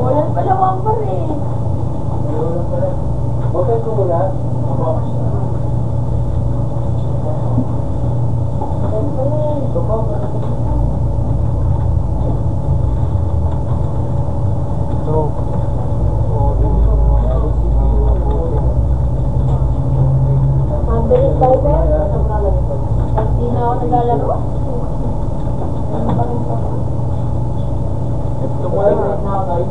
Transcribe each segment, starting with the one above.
Walang palawang pa rin. Huwag kayo kumulat. Mabilis tayo ba? Hindi na ako naglalaro. Ito mo lang na kayo.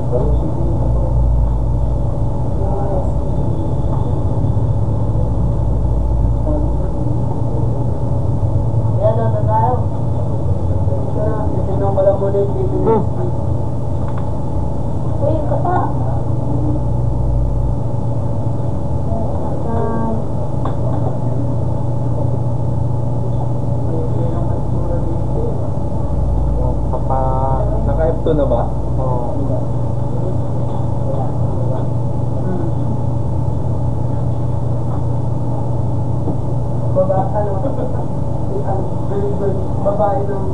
Yan, ano tayo? Ito pala muna yung PPSP. Uy, kata. Naka-F2 na ba? Oo. Babae ng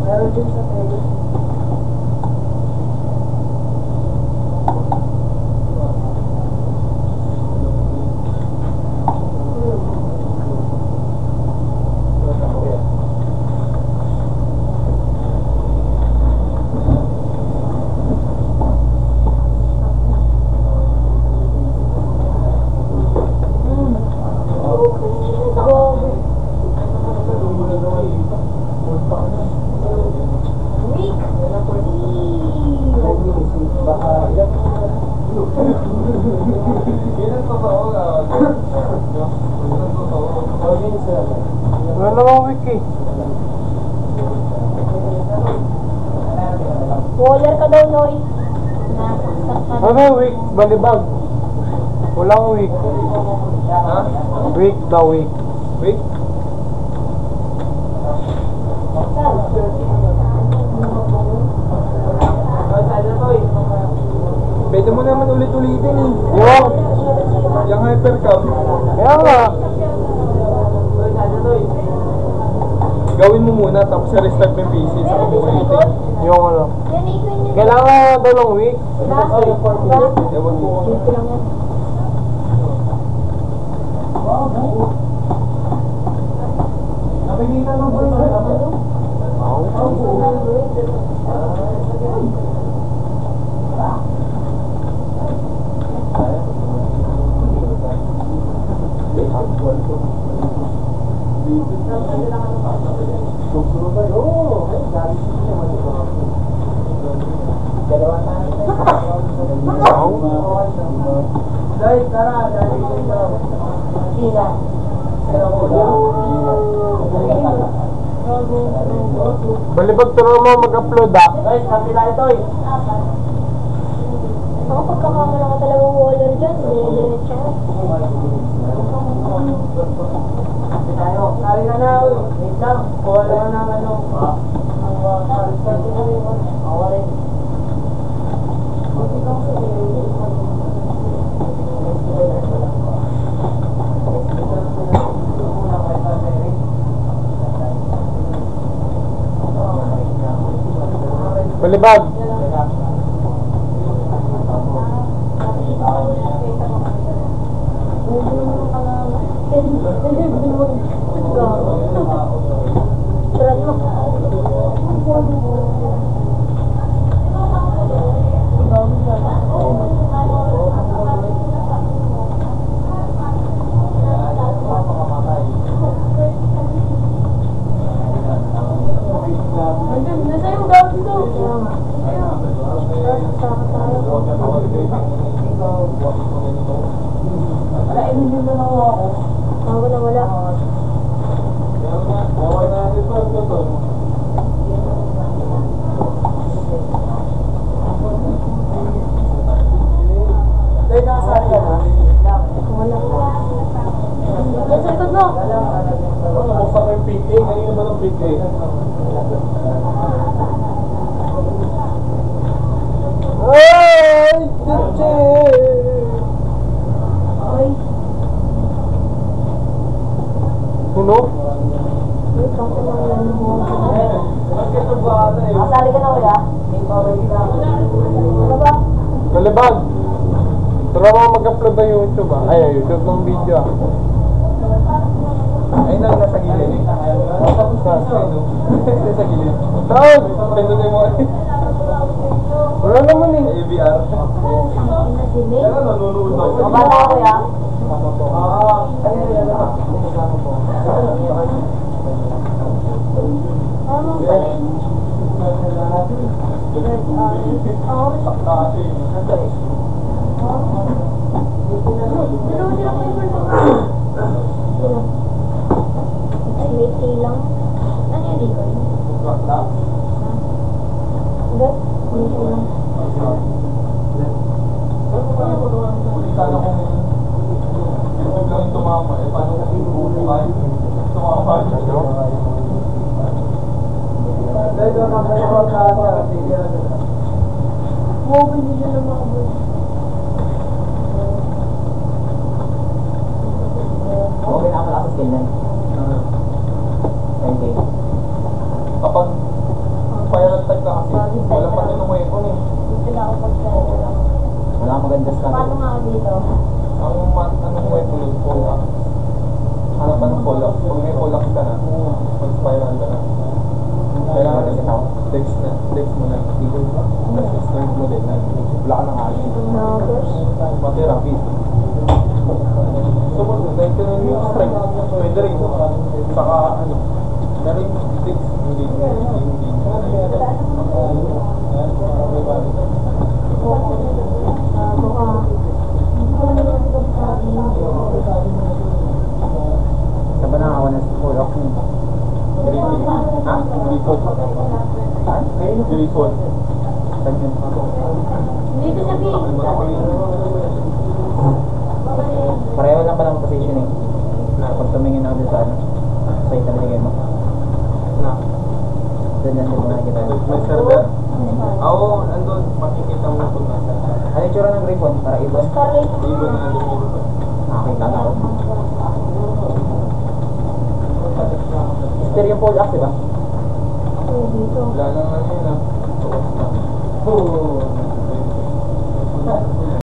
meron din sa Tegus. Wala namang week eh. Waller ka daw, Noy. Ano week? Balibag. Walang week. Ha? Week daw week. Wait. Pwede mo naman ulit-ulitin eh. Yung hypercam. Kaya nga. Gawin mo muna tapos restart mo yung PC sa ulitin. Yung ano. Yan, ikon yun. Kailangan daw ng week. Ewan mo. Dito lang yan. Nakikita mo ba Dahil, tara, dahil Sina. Balibag turo mo mag-upload ah. Guys, kapila ito eh. Ako pagkakamala ka talagang Waller dyan. Dire-diretso ko. Tayo, kari ka na. Wait lang. Kuha lang ng ano. Awa rin. Balibag. Nasa yung dog dito. Sama tayo. Wala, inunin na ako. Ako na wala. Wala na ito. Dahil nakasali ka na? Wala. Yan sa likod mo. Buksan ko yung PK. Kanina ba ng PK? Ay! Titsi! Ay. Puno? Ay, kasa lang yan mo. Balibag. Turo mo mag-upload ng YouTube ah. Ay, YouTube ng video ah. Ayun lang nasa gilid. Saan? Nasa gilid. Saan? Pindutin mo. Wala naman eh. ABR. Pero nanonood ako. Mabata ko ya. Lang. Ano yan dito? Sana kung YouTube lang yung tumama, eh paano kung bubuhay? Tumama. Okay na malakas ganyan. Okay. Kapag fire attack ka kasi, walang patinong weapon eh. Dito na ako pag-try. Wala kang maganda sa Paano nga ako dito? Anong weapon yung pull up? Hanap ka ng pull up. Pag may pull up ka na, mag-spiral ka na. Kailangan kasi dex na. Dex mo na. Tapos strength mo din na. Wala ka ng hali. Pati rapid. So, nakita na yung strength. Pwede rin. Saka ano. Na rin dex. Hindi. Saan ba nakakawan ng full off mo? Griffin. Ha? Griffon. Griffon. Saan yun? Dito sa big. Pareho lang palang positioning. Pag tumingin ako dun sa ano, sa italigay mo. Na. Doon lang din mo nakikita yun. May server? Oo, nandun. Makikita mo kung nasa. Ano yung tsura ng Griffon? Para ibon? Scarlet. Ibon na nandun. Nakakita na ako. Mister yung pole axe, diba? Dito. Wala lang ano yun ah. Tuwas na.